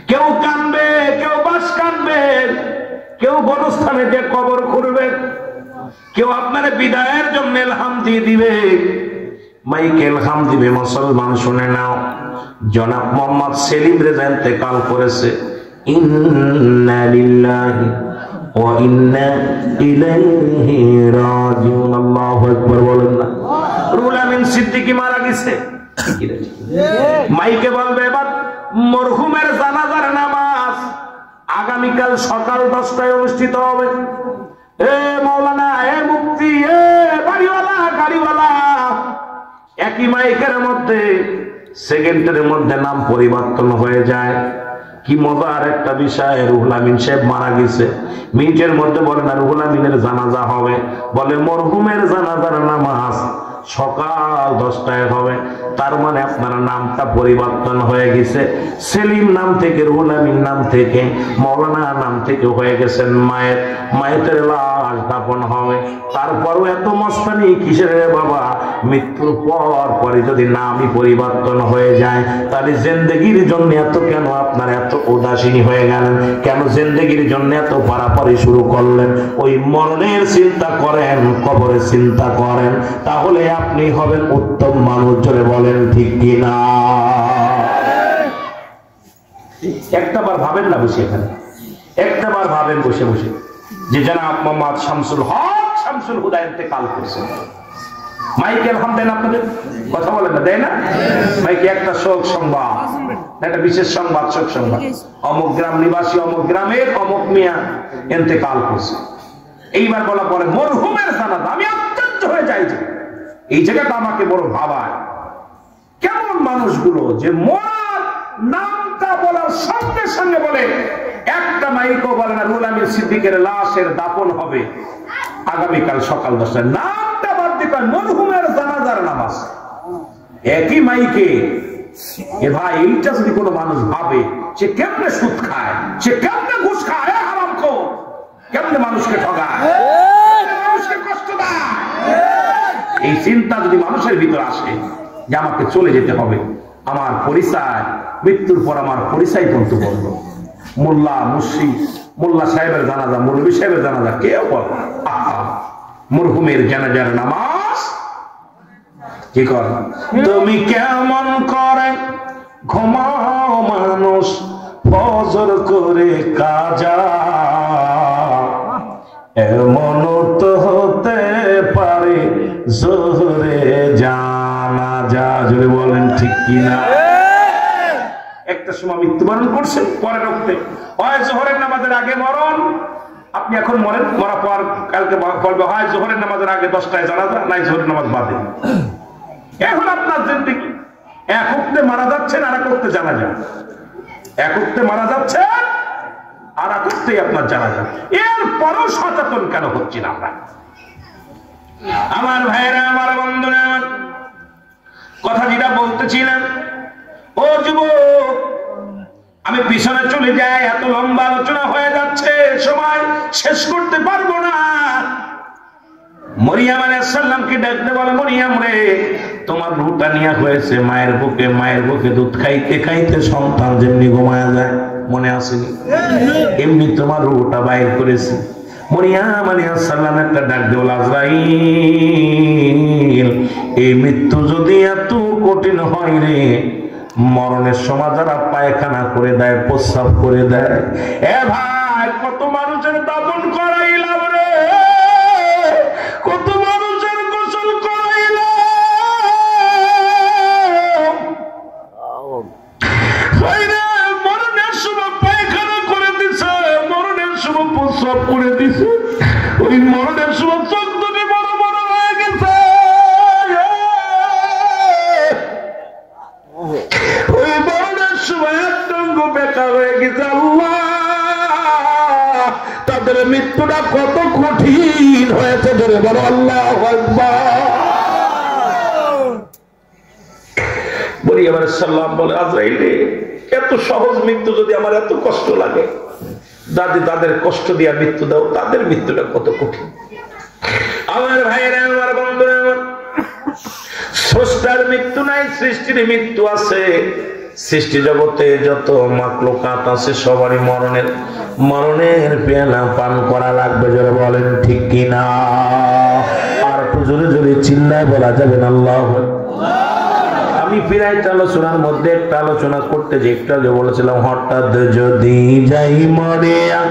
A: কেউ কানবে, কেউ বাস কানবে, কেউ গণস্থানে যে কবর খুঁড়বে, কেউ আপনার বিদায়ের জন্য এলহাম দিয়ে দিবে, মাইকে এলহাম দিবে। মুসলমান শুনে নাও, জনাব মোহাম্মদ সেলিম রেজা ইন্তেকাল করেছে। ইন্না লিল্লাহি ওয়া ইন্না ইলাইহি রাজিউন। আল্লাহু আকবার বলেন না। রুহুল আমিন সিদ্দিকী মারা গেছে, মাইকে বলবে এবার মরহুমের জানাজার নামাজ আগামীকাল সকাল 10টায় অনুষ্ঠিত হবে। এ মাওলানা, এ মুফতি, এ বাড়িওয়ালা, গাড়িওয়ালা, একই মাইকের মধ্যে সেকেন্ডের মধ্যে নাম পরিবর্তন হয়ে যায়। কি মজার একটা বিষয়, রুহুল আমিন সাহেব মারা গেছে, মিনিটের মধ্যে বলে না রুহুল আমিনের জানাজা হবে, বলে মরহুমের জানাজার নামাজ সকাল 10টায় হবে। তার মানে আপনার নামটা পরিবর্তন হয়ে গেছে, সেলিম নাম থেকে রুহুল আমিন নাম থেকে মাওলানা নাম থেকে হয়ে গেছেন মায়ের। মায়ের লাশ দাফন হবে, তারপরও এত মস্তানি কিসের রে বাবা? মৃত্যুর পর পরে যদি নামই পরিবর্তন হয়ে যায়, তাহলে জিন্দেগির জন্য এত কেন আপনার এত উদাসীন হয়ে গেলেন? কেন জিন্দেগির জন্য এত পারাপারি শুরু করলেন? ওই মরণের চিন্তা করেন, কবরের চিন্তা করেন, তাহলে আপনি হবেন উত্তম মানুষ। জোরে বলেন ঠিক কিনা? একটাবার ভাবেন না বসে, এখানে একটাবার ভাবেন বসে বসে যে জনাব মোহাম্মদ শামসুল হক শামসুল হুদা ইন্তেকাল করেছেন। মাইকে দেন আপনাদের, কথা বলেন না, দেয় না মাইকে? একটা শোক সংবাদ, একটা বিশেষ সংবাদ, শোক সংবাদ, অমুক গ্রাম নিবাসী অমুক গ্রামের অমুক মিয়া ইন্তেকাল করছে। এইবার বলা পরে মরহুমের জানাজা, আমি আশ্চর্য হয়ে যাই যে এই জায়গাটা আমাকে বড় ভাবায়। কেমন মানুষগুলো যে মরার নামটা বলার সঙ্গে সঙ্গে বলে, একটা মাইকও বলে না রুহুল আমিন সিদ্দিকের লাশের দাফন হবে আগামীকাল সকাল 10টায়। নামটা বাদ দিয়ে মরহুমের জানাজার নামাজ, একই মাইকে। এ ভাই, এইটা যদি কোনো মানুষ ভাবে, সে কেমনে সুদ খায়, সে কেমনে ঘুষ খায়, হারামখোর, কেমনে মানুষকে ঠগায়, মানুষকে কষ্ট দেয়। এই চিন্তা যদি মানুষের ভিতর আসে যে আমাকে চলে যেতে হবে, আমার পরিচয় মৃত্যুর পর আমার পরিচয় কিন্তু বলবো, মোল্লা মুর্শিদ, মোল্লা সাহেবের জানাজা, মৌলভী সাহেবের জানাজা কেউ বল, মরহুমের জানাজার নামাজ কি কর? তুমি কেমন করে ঘুমাও মানুষ ফজর করে কাজা, এমন তো হতে পারে জোহরে জানাজা। জোরে বলেন ঠিক কিনা? একটা সময় মৃত্যুবরণ করছেন, পরে রক্তে হয় জোহরের নামাজের আগে মরণ, আপনি এখন মরেন, মরা পর কালকে বলবে হয় জোহরের নামাজের আগে 10টায় জানাজা, নাই জোহরের নামাজ বাদে। এখন আপনার জিন্দেগি এক উক্তে মারা যাচ্ছেন, আর এক উক্তে জানা যায়, এক উক্তে মারা যাচ্ছে আর এক উক্তেই আপনার জানা যায়। এরপরও সচেতন কেন হচ্ছি না আমরা? আমার ভাইয়েরা, আমার বন্ধুরা, আমার কথা যেটা বলতেছিলাম, ও যুবক, আমি পিছনে চলে যাই, এত লম্বা আলোচনা হয়ে যাচ্ছে, সময় শেষ করতে পারবো না। মরিয়ম আলাইহিস সালামকে ডাকতে বলে, মরিয়ম রে, তোমার রূহটা নিয়া হয়েছে মায়ের বুকে, মায়ের বুকে দুধ খাইতে খাইতে সন্তান যেমনি ঘুমায়া যায়, মনে আসেনি? এমনি তোমার রূহটা বাইর করেছে। মরিয়ম আলাইহিস সালাম একটা ডাক দিল, আজরাইল, এই মৃত্যু যদি এত কঠিন হয় রে, মরণের সময় যারা পায়খানা করে দেয়, প্রস্রাব করে দেয়, এ ভাই, কত মানুষের দাফন করাইলাম রে, কত মানুষের গোসল করাইলাম, মরণের সময় পায়খানা করে দিছে, মরণের সময় প্রস্রাব করে দিছে, ওই মরণের সময় চোখ দুটি বড় বড় হয়ে গেছে, ওই মরণের সময় একটঙ্গ বেকার হয়ে গেছে। আল্লাহ, তাদের মৃত্যুটা কত কঠিন হয়েছে, ধরে বলো আল্লাহু আকবার। মরিয়ম আলাইহিস সালাম বলে, আজরাইল, এত সহজ মৃত্যু যদি আমার এত কষ্ট লাগে, দাদি তাদের কষ্ট দিয়া মৃত্যু দাও, তাদের মৃত্যুটা কত কঠিন। আমার ভাইয়েরা, আমার বন্ধুরা, স্রষ্টার মৃত্যু নাই, সৃষ্টির মৃত্যু আছে। সৃষ্টি জগতে যত মাখলুকাত আছে সবারই মরণের পেয়ালা পান করা লাগবে। জোরে বলেন ঠিক কিনা? আর একটু জোরে জোরে চিল্লায় বলা যাবে না আল্লাহু আকবার। আমি প্রায় আলোচনার মধ্যে একটা আলোচনা করতে যে একটু আগে বলেছিলাম, হঠাৎ যদি যাই মরিয়া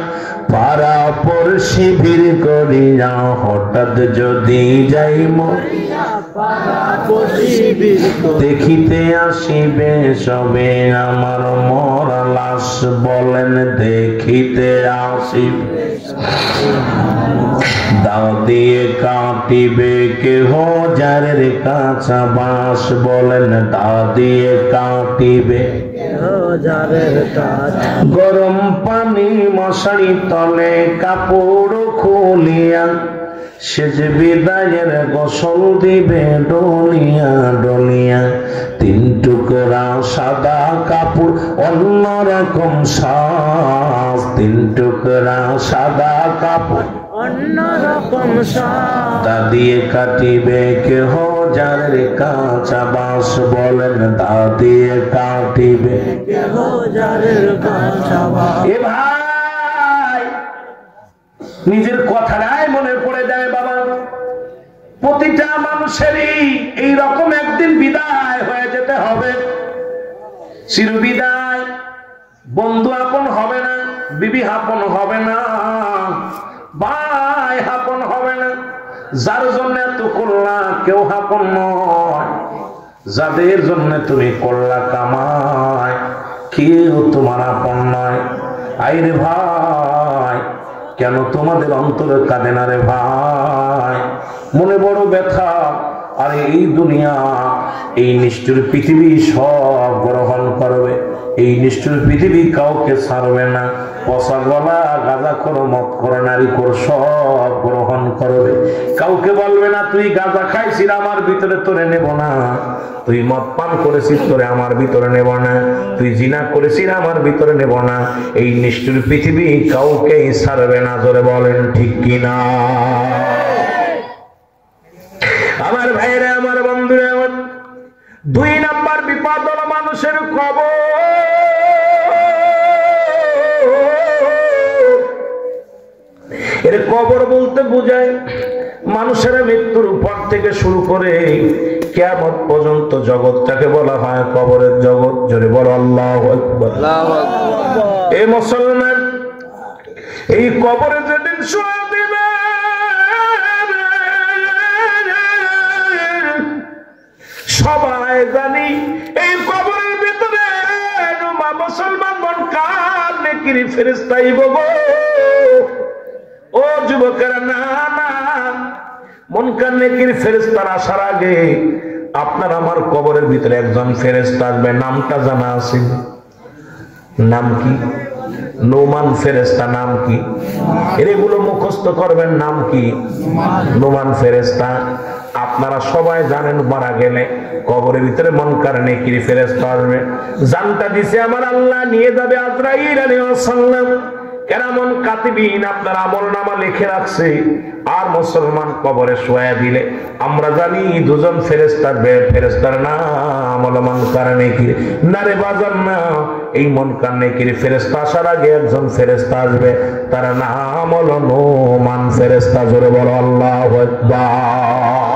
A: পাড়া পড়শি ভিড় করিয়া হঠাৎ যদি যাই মরিয়া দেখিতে আসিবে সবে আমার মরা লাশ বলেন দেখিতে আসিবে দাও দিয়ে কাটিবে কেহ যারের কাঁচা বাঁশ বলেন দাও দিয়ে কাটিবে গরম পানি মশারি তলে কাপড় খুলিয়া সে যে বিদায়ের গোসল দিবে ডলিয়া ডলিয়া তিন টুকরা সাদা কাপড় অন্যরকম সাজ তিন টুকরা সাদা কাপড় অন্যরকম তা দিয়ে কাটিবে কেহ যারের কাঁচা বাঁশ বলেন তা দিয়ে কাটিবে কেহ যারের কাঁচা বাঁশ। এ ভাই নিজের কথাটাই মনে পড়ে যায় বাবা, প্রতিটা মানুষেরই এইরকম একদিন বিদায় হয়ে যেতে হবে, চির বিদায়। বন্ধু আপন হবে না, বিবি আপন হবে না, ভাই আপন হবে না, যার জন্য এত করলা কেউ আপন নয়, যাদের জন্য তুমি করলা কামায় কেউ তোমার আপন নয়। আইরে ভাই কেন তোমাদের অন্তরে কাঁদে না রে ভাই, মনে বড় ব্যথা। আরে এই দুনিয়া এই নিষ্ঠুর পৃথিবী সব গ্রহণ করবে, এই নিষ্ঠুর পৃথিবী কাউকে ছাড়বে না। পচা গলা গাঁজা করো মদ করো নারী করো সব গ্রহণ করবে, কাউকে বলবে না তুই গাঁজা খাইছিস আমার ভিতরে তোরে নেব না, তুই মদ পান করেছিস তোরে আমার ভিতরে নেব না, তুই জিনা করেছিস আমার ভিতরে নেব না। এই নিষ্ঠুর পৃথিবী কাউকে ছাড়বে না, জোরে বলেন ঠিক কিনা। আমার ভাইরা আমার বন্ধুরা, আমার দুই নাম্বার বিপদ হলো মানুষের কবর। এর কবর বলতে বোঝায় মানুষের মৃত্যুর পর থেকে শুরু করে কিয়ামত পর্যন্ত জগৎটাকে বলা হয় কবরের জগৎ। জোরে বলো আল্লাহু আকবার। এ মুসলমান, এই কবরে যেদিন শুয়ে দিবে সবাই জানি এই কবরের ভিতরে মুসলমান মন কার নেকির ফেরেশতা আইব গো। ও যুবকেরা, না না, মন কার নেকির ফেরেশতার আসার আগে আপনার আমার কবরের ভিতরে একজন ফেরেশতা আসবে, নামটা জানা আছে? নাম কি? নোমান ফেরেশতা। নাম কি? এগুলো মুখস্থ করবেন। নাম কি? নোমান ফেরেশতা। আপনারা সবাই জানেন মারা গেলে কবরের ভিতরে মুনকার নেকির ফেরেশতা আসবে। জানটা দিছে আমার আল্লাহ, নিয়ে যাবে আজরাইল আলাইহিস সালাম। কেরামন কাতিবিন আপনার আমলনামা লিখে রাখছে। আর মুসলমান কবরে শোয়া দিলে আমরা জানি দুজন ফেরেশতা, ফেরেশতার নাম হলো মুনকার নেকির। না রে বাজার না, এই মুনকার নেকির ফেরেশতা আসার আগে একজন ফেরেশতা আসবে, তার নাম হলো নোমান ফেরেশতা। জোরে বলো আল্লাহু আকবার।